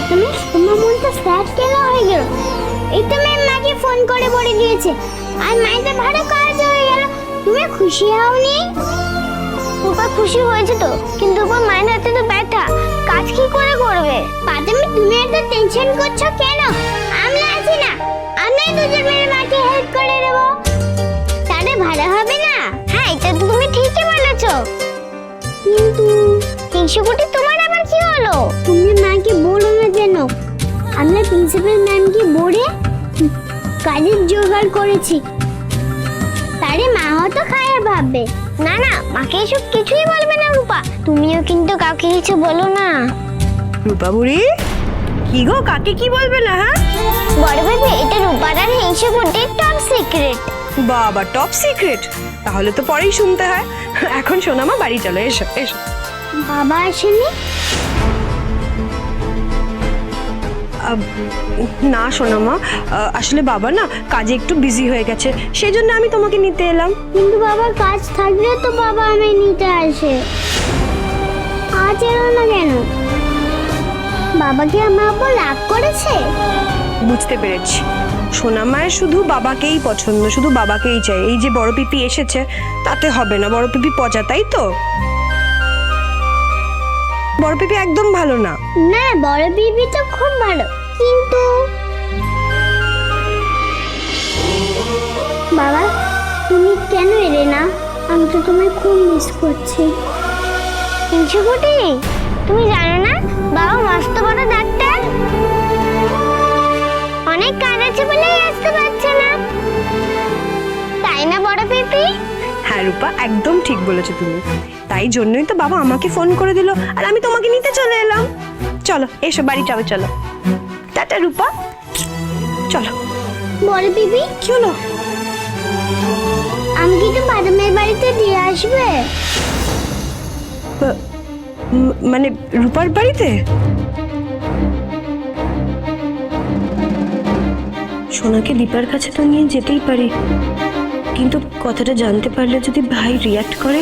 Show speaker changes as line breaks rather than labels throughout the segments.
তুমি তোমার মনটা স্যাড কেন হয়ে গেল? এই তো ম্যাম মাকে ফোন করে বলে দিয়েছে আর মাইতে ভালো কাজ হয়ে গেল, তুমি খুশি হওনি? রূপা খুশি হয়েছে তো, কিন্তু রূপা মায়ের হাতে তো ব্যথা, কাজ কি করে করবে? পাতামি তুমি এত টেনশন করছো কেন? আমরা আছি না, আমরা দুজন মিলে মাকে হেল্প করে দেবো, তাহলে ভালো হবে না? হ্যাঁ, এটা তো তুমি ঠিকই বলেছো, কিন্তু 300 কোটি তোমার আবার কি হলো? তুমি মাকে বলো না যেন, আমরা প্রিন্সিপাল ম্যামকে বলে কাজের জোগাড় করেছি, তারে মা হয়তো খারাপ ভাববে। না না, মাকে এসব কিছুই বলবে না রূপা, তুমিও কিন্তু কাউকে কিছু বলো না।
রূপা বুড়ি, কি গো, কাকে কি বলবে না? হ্যাঁ
বড় ভাবি, এটা রূপার আর 300 কোটির টপ সিক্রেট।
বাবা, টপ সিক্রেট? তাহলে তো পরেই শুনতে হয়। এখন সোনামা বাড়ি চলো, এসো এসো।
বাবা আসেনি?
না সোনামা, আসলে বাবা না কাজে একটু বিজি হয়ে গেছে, সেই জন্য আমি তোমাকে নিতে এলাম।
কিন্তু বাবার কাজ থাকলে তো বাবা আমায় নিতে আসে, আজ এলো না কেন? বাবা কি আমার উপর রাগ করেছে?
বুঝতে পেরেছি, সোনামায়ের শুধু বাবাকেই পছন্দ, শুধু বাবাকেই চাই। এই যে বড় পিপি এসেছে তাতে হবে না, বড় পিপি পচা, তাই তো? বড় পিপি একদম ভালো না।
না, বড় বিবি তো খুব ভালো, কিন্তু বাবা তুমি কেন এলে না? আমি তো তোমায় খুব মিস করছি। 300 কোটি, তুমি জানো না বাবা মস্ত বড় ডাক্তার, অনেক কাজ আছে বলে আসতে পারছে না, তাই না বড় পিপি?
হ্যাঁ রূপা, একদম ঠিক বলেছো তুমি, তাই জন্যই তো বাবা আমাকে ফোন করে দিল আর আমি তোমাকে নিতে চলে এলাম। চলো এসো, বাড়ি যাবে, চলো। টাটা রূপা, চলো।
বড় পিপি,
কি হলো?
আমি কি তো বাদামের বাড়িতে দিয়ে আসবে?
মানে রূপার বাড়িতে? সোনাকে দীপার কাছে তো নিয়ে যেতেই পারি, কিন্তু কথাটা জানতে পারলে যদি ভাই রিয়াক্ট করে,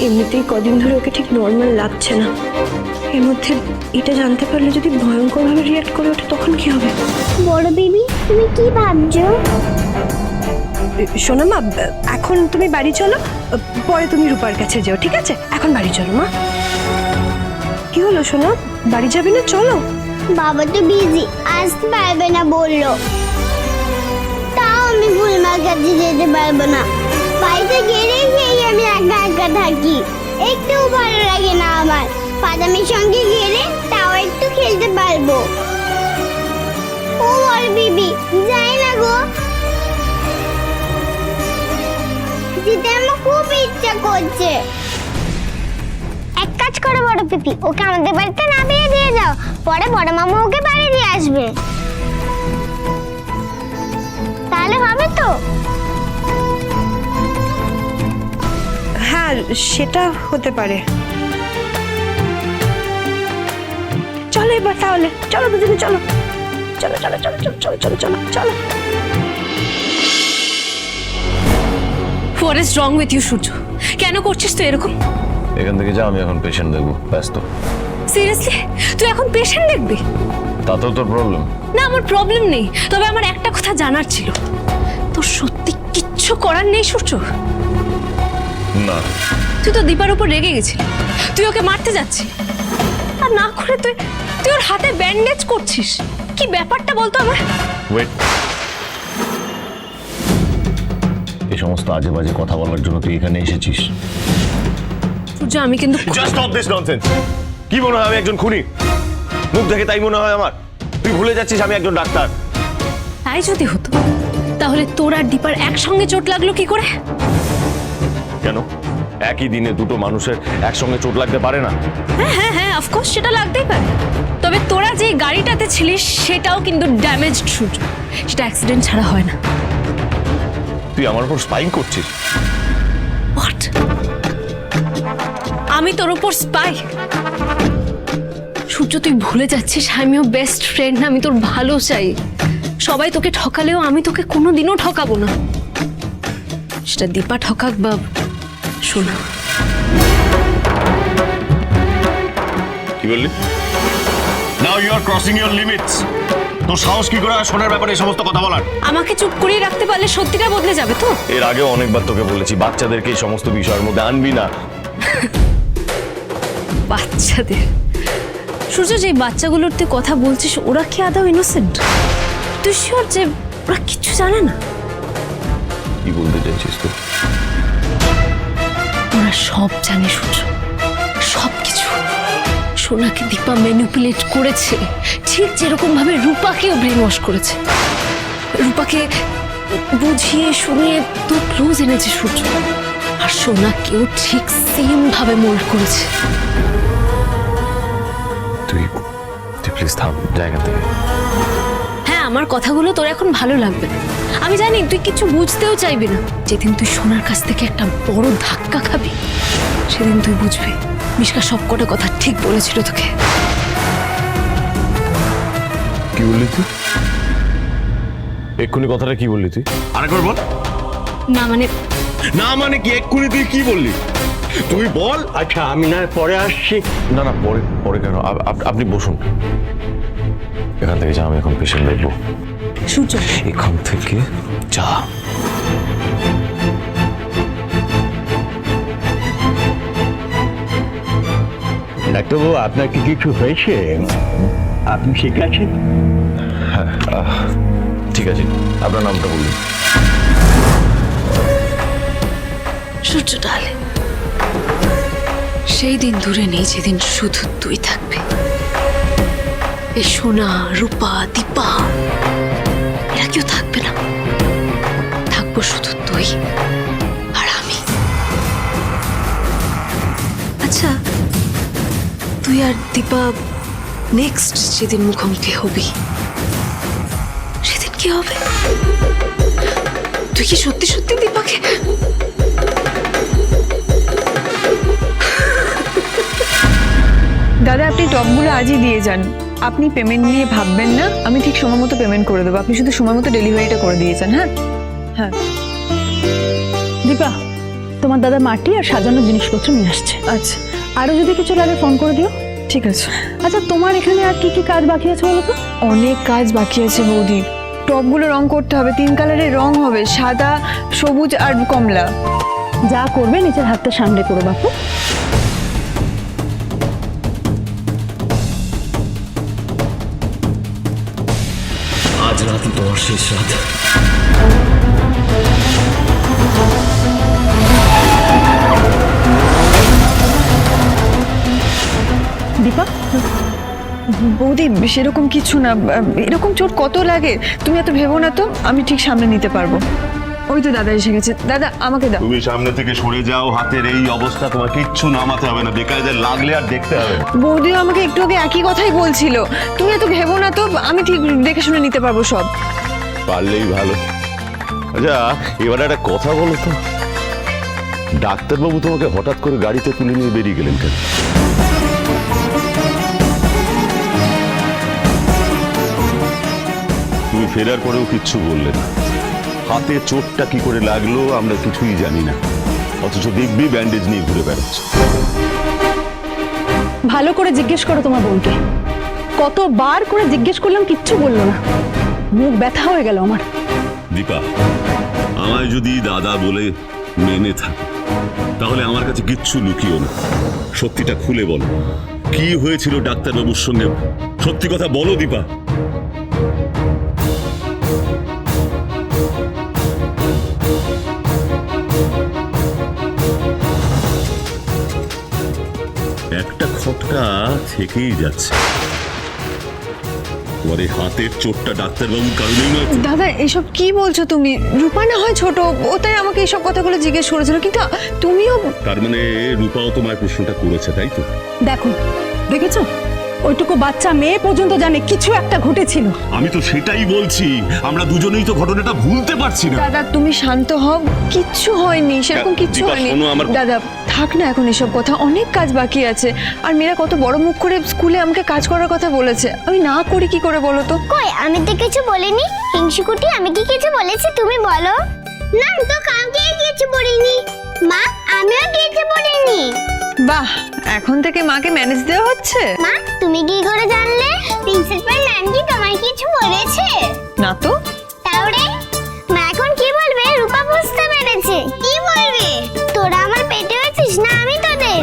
এমনিতেই কদিন ধরে ওকে ঠিক নর্মাল লাগছে না, এর মধ্যে এটা জানতে পারলে যদি ভয়ঙ্করভাবে রিয়াক্ট করে ওঠে, তখন কি হবে?
বড় বিবি, তুমি কি ভাবছো?
শোনো মা, এখন তুমি বাড়ি চলো, পরে তুমি রূপার কাছে যাও, ঠিক আছে? এখন বাড়ি চলো মা। কি হলো সোনা, বাড়ি যাবে না? চলো।
বাবা তো বিজি, আসতে পারবে না বললো, তাও আমি ফুলমার কাছে যেতে পারবো না, বাড়িতে গেলেই সেই আমি একা একা থাকি, একটু ভালো লাগে না আমার। বাদামের সঙ্গে গেলে তাও একটু খেলতে পারবো। ও বড় বিবি, যাই না গো, যেতে আমার খুব ইচ্ছা করছে। এক কাজ করো বড় পিপি, ওকে আমাদের বাড়িতে নামিয়ে দিয়ে যাও, পরে বড় মামা ওকে বাড়ি দিয়ে আসবে, তাহলে হবে তো?
হ্যাঁ, সেটা হতে পারে। চলো এবার তাহলে, চলো দুজনে, চলো চলো চলো চলো চলো চলো চলো চলো চলো।
What is wrong with you, সূর্য? কেন করছিস তুই এরকম?
এখান থেকে যা, আমি এখন পেশেন্ট দেখবো, ব্যস্ত।
সিরিয়াসলি তুই এখন পেশেন্ট দেখবি?
তাতেও তোর প্রবলেম?
না, আমার প্রবলেম নেই, তবে আমার একটা কথা জানার ছিল, তোর সত্যি কিচ্ছু করার নেই সূর্য?
না।
তুই তো দীপার উপর রেগে গেছিলি, তুই ওকে মারতে যাচ্ছিস, আর না করে তুই তুই ওর হাতে ব্যান্ডেজ করছিস, কি ব্যাপারটা বলতো আমার?
ওয়েট, এই সমস্ত আজে বাজে কথা বলার জন্য তুই এখানে এসেছিস?
সূর্য, আমি কিন্তু
জাস্ট স্টপ দিস ননসেন্স। কি মনে হয় আমি একজন খুনি? মুখ দেখে তাই মনে হয় আমার? তুই ভুলে যাচ্ছিস আমি একজন ডাক্তার।
তাই যদি হতো, তাহলে তোর আর দীপার একসঙ্গে চোট লাগলো কি করে?
কেন? একই দিনে দুটো মানুষের একসঙ্গে চোট লাগতে পারে না?
হ্যাঁ হ্যাঁ হ্যাঁ, অফকোর্স সেটা লাগতেই পারে, তবে তোরা যে গাড়িটাতে ছিলিস সেটাও কিন্তু ড্যামেজড সূর্য, সেটা অ্যাক্সিডেন্ট ছাড়া হয় না।
তুই আমার উপর স্পাইং করছিস?
হোয়াট? আমি তোর উপর স্পাই? সূর্য, তুই ভুলে যাচ্ছিস আমিও বেস্ট ফ্রেন্ড, আমি তোর ভালো চাই, সবাই তোকে ঠকালেও আমি তোকে কোনোদিনও ঠকাবো না, সেটা দীপা ঠকাক বা শোনা।
কি বললি? না now you are crossing your limits. তোর সাহস কি করে হয় সোনার ব্যাপারে এই সমস্ত কথা বলার?
আমাকে চুপ করিয়ে রাখতে পারলে সত্যিটা বদলে যাবে তো।
এর আগেও অনেকবার তোকে বলেছি বাচ্চাদেরকে এই সমস্ত বিষয়ের মধ্যে আনবি না।
বাচ্চাদের? সূর্য, যে বাচ্চাগুলোর তুই কথা বলছিস ওরা কি আদৌ ইনোসেন্ট? তুই শিওর যে ওরা কিছু জানে না?
কি বলতে চাইছিস তুই?
ওরা সব জানে সূর্য, সব কিছু। সোনাকে দীপা ম্যানিপুলেট করেছে, ঠিক যেরকম ভাবে রূপাকেও ব্রেন ওয়াশ করেছে। রূপাকে বুঝিয়ে শুনিয়ে তোর ক্লোজ এনেছে সূর্য, আর সোনাকেও ঠিক সেম ভাবে মোল্ড করেছে।
তুই প্লিজ থাম জায়গা থেকে।
হ্যাঁ, আমার কথাগুলো তোর এখন ভালো লাগবে না, আমি জানি। তুই কিছু বুঝতেও চাইবি না। যেদিন তুই সোনার কাছ থেকে একটা বড় ধাক্কা খাবি সেদিন তুই বুঝবি মিশকা সবকটা কথা ঠিক বলেছিল তোকে।
কি বললি তুই? এক্ষুনি কথাটা কি বললি তুই? আরেকবার বল।
না মানে
না মানে কি? এক্ষুনি তুই কি বললি? তুই বল।
আচ্ছা আমি না পরে আসছি।
না না পরে পরে কেন? আপনি বসুন। এখান থেকে যা, আমি এখন পেশেন্ট দেখবো।
সূর্য,
এখান থেকে যা।
ডাক্তারবাবু আপনার কি কিছু হয়েছে? আপনি ঠিক আছেন?
ঠিক আছে, আপনার নামটা বলুন।
সূর্য ডালে, সেই দিন দূরে নেই যেদিন শুধু তুই থাকবি। এই সোনা, রূপা, দীপা এরা কেউ থাকবে না, থাকবো শুধু তুই আর আমি। আচ্ছা, তুই আর দীপা নেক্সট যেদিন মুখোমুখি হবি সেদিন কি হবে? তুই কি সত্যি সত্যি দীপাকে?
দাদা আপনি টপগুলো আজই দিয়ে যান। আপনি পেমেন্ট নিয়ে ভাববেন না, আমি ঠিক সময় মতো পেমেন্ট করে দেবো। আপনি শুধু সময় মতো ডেলিভারিটা করে দিয়ে যান। হ্যাঁ হ্যাঁ।
দীপা, তোমার দাদা মাটি আর সাজানোর জিনিসপত্র নিয়ে আসছে।
আচ্ছা
আরো যদি কিছু লাগে ফোন করে দিও।
ঠিক আছে।
আচ্ছা, তোমার এখানে আর কি কি কাজ বাকি আছে বলো তো?
অনেক কাজ বাকি আছে বৌদি। টপগুলো রং করতে হবে, 3 কালারের রং হবে, সাদা, সবুজ আর কমলা।
যা করবে নিজের হাতটা সামনে করো বাপু।
আজ রাত তোমার শেষ রাত।
দীপা,
বৌদি সেরকম কিছু না, এরকম চোট কত লাগে, তুমি এত ভেবো না তো, আমি ঠিক সামনে নিতে পারবো। ওই তো দাদা এসে গেছে। দাদা আমাকে দাও।
তুমি সামনে থেকে সরে যাও, হাতের এই অবস্থা, তোমার কিচ্ছু নামাতে হবে না, বেকায়দায় লাগলে আর দেখতে হবে না।
বৌদিও আমাকে একটু আগে একই কথাই বলছিল, তুমি এত ভেবো না তো, আমি ঠিক দেখে শুনে নিতে পারবো সব।
পারলেই ভালো। আচ্ছা এবারে একটা কথা বলো তো, ডাক্তারবাবু তোমাকে হঠাৎ করে গাড়িতে তুলে নিয়ে বেরিয়ে গেলেন কেন? তুমি ফেরার পরেও কিচ্ছু বললে না। হাতে চোটটা কি করে লাগলো আমরা কিছুই জানি না, অথচ দিব্যি ব্যান্ডেজ নিয়ে ঘুরে বেড়াচ্ছ।
ভালো করে জিজ্ঞেস করো তোমার বোনকে। কতবার করে জিজ্ঞেস করলাম, কিচ্ছু বললো না। মুখ ব্যথা হয়ে গেল আমার।
দীপা, আমায় যদি দাদা বলে মেনে থাকে তাহলে আমার কাছে কিচ্ছু লুকিও না, সত্যিটা খুলে বলো। কি হয়েছিল ডাক্তারবাবুর সঙ্গে? সত্যি কথা বলো দীপা। একটা খটকা থেকেই যাচ্ছে, তোমার এই হাতের চোটটা ডাক্তারবাবুর কারণেই নয় তো?
দাদা এসব কি বলছো তুমি? রূপা না হয় ছোট, ও তাই আমাকে এইসব কথাগুলো জিজ্ঞেস করেছিল, কিন্তু তুমিও।
তার মানে রূপাও তোমায় প্রশ্নটা করেছে তাই তো?
দেখো, দেখেছো, ওইটুকু বাচ্চা মেয়ে পর্যন্ত জানে কিছু একটা ঘটেছিল।
আমি তো সেটাই বলছি, আমরা দুজনেই তো ঘটনাটা ভুলতে পারছি না।
দাদা তুমি শান্ত হও, কিচ্ছু হয়নি, সেরকম কিচ্ছু
দীপা,
হয়নি।
শোনো আমার-
দাদা থাক না এখন এসব কথা, অনেক কাজ বাকি আছে। আর মেয়েরা কত বড় মুখ করে স্কুলে আমাকে কাজ করার কথা বলেছে, আমি না করি কি করে বলো তো?
কই, আমি তো কিছু বলিনি। হিংসুকুটি, আমি কি কিছু বলেছি তুমি বলো? না, আমি তো কাউকে কিছু বলিনি। মা, আমিও কিছু বলিনি।
বাহ, এখন থেকে মাকে ম্যানেজ দেওয়া হচ্ছে।
মা, তুমি কি করে জানলে?
না তো।
তাহলে মা এখন কি বলবে? রূপা বুঝতে পেরেছে। কি বলবে? তোরা আমার পেটে আছিস না আমি তোদের?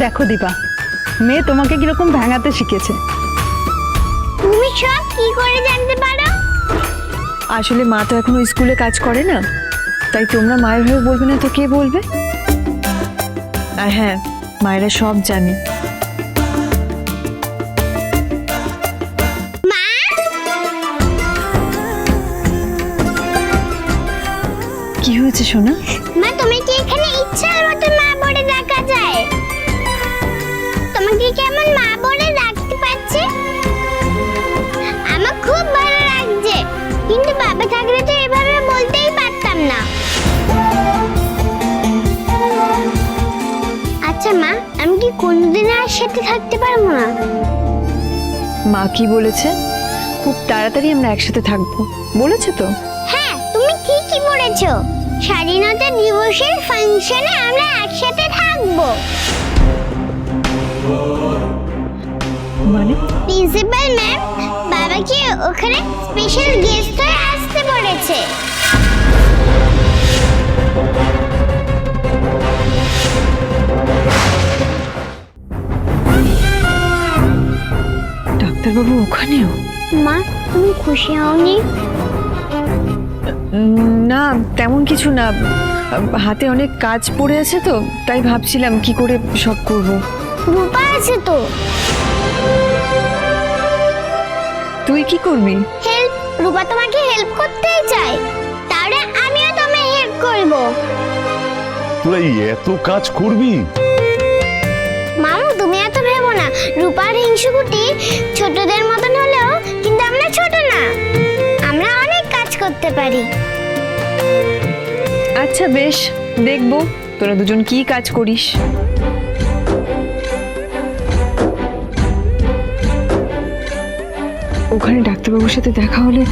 দেখো দীপা, মেয়ে তোমাকে কিরকম ভাঙাতে শিখেছে।
তুমি সব কি করে জানতে পারো?
আসলে মা তো এখনো স্কুলে কাজ করে না, তাই তোমরা মায়ের হয়ে বলবে না তো কে বলবে? আর হ্যাঁ, মায়েরা সব জানে।
মা,
কি হয়েছে সোনা?
মা তুমি কি এখানে ইচ্ছার মতো মা বলে ডাকা যায়? তোমাকে কেমন মা বলে ডাকতে পারছে? আমার খুব ভালো লাগছে, কিন্তু বাবা থাকলে তো এভাবে বলতেই পারতাম না। আচ্ছা মা, আমি কি কোনোদিন আর সাথে থাকতে পারবো না?
মা কি বলেছে? খুব তাড়াতাড়ি আমরা একসাথে থাকবো বলেছে তো।
হ্যাঁ, তুমি ঠিকই বলেছো। স্বাধীনতা দিবসের ফাংশনে আমরা একসাথে থাকবো।
মানে?
প্রিন্সিপাল ম্যাম বাবাকে ওখানে স্পেশাল গেস্ট হয়ে আসতে বলেছে।
ডাক্তারবাবু ওখানেও?
মা, তুমি খুশি হওনি?
না, তেমন কিছু না। হাতে অনেক কাজ পড়ে আছে তো, তাই ভাবছিলাম কি করে সব করব।
রূপা আছে তো।
তুই কি করবি?
হেল্প, রূপা তোমাকে হেল্প করতেই চায়, তাহলে আমিও তোমায় হেল্প করব।
তোরা এত কাজ করবি?
মামু তুমি এত ভেবো না। রূপার হিংসুকুটি ছোটদের মতন হলেও কিন্তু আমরা ছোট না, আমরা অনেক কাজ করতে পারি।
আচ্ছা বেশ, দেখবো তোরা দুজন কি কাজ করিস। ওখানে ডাক্তারবাবুর সাথে দেখা হলে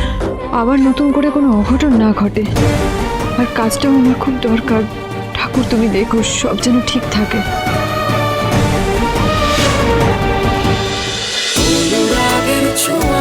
আবার নতুন করে কোনো অঘটন না ঘটে। আর কাজটাও আমার খুব দরকার। ঠাকুর তুমি দেখো সব যেন ঠিক থাকে।
অনুরাগের ছোঁয়া